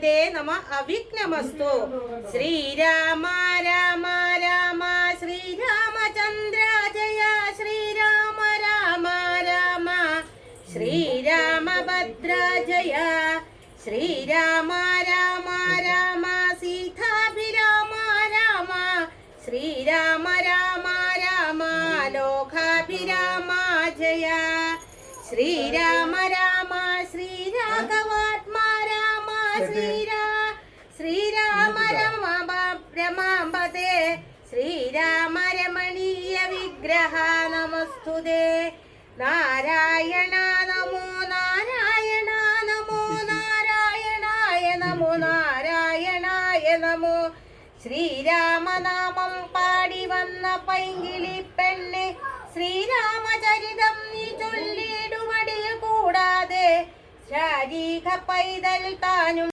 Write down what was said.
സീതേ നമ അവിഘ്നമസ്തു. ശ്രീരാമ രാമ രാമ ശ്രീരാമചന്ദ്ര ജയ ശ്രീരാമ രാമ രാമ ശ്രീരാമഭദ്ര ജയ ശ്രീരാമ രാമ രാമ സീതാഭിരാമ രാമ ശ്രീരാമ രാമ രാമ ലോകാഭിരാമ ജയ ശ്രീരാമ രാമ ശ്രീരാഘവാത്മാ രാമ ശ്രീരാമ രമ രമാംബതേ ശ്രീരാമ രമണീയ വിഗ്രഹ നമസ്തുതേ. നാരായണ നമോ നാരായണ നമോ നാരായണായ നമോ നാരായണായ നമോ. ശ്രീരാമനാമം പാടി വന്ന പൈങ്കിളി പെണ്ണെ ശ്രീരാമചരിതം നീ ചൊല്ലിടുമടിയിൽ കൂടാതെ ശാരീക പൈതൽ താനും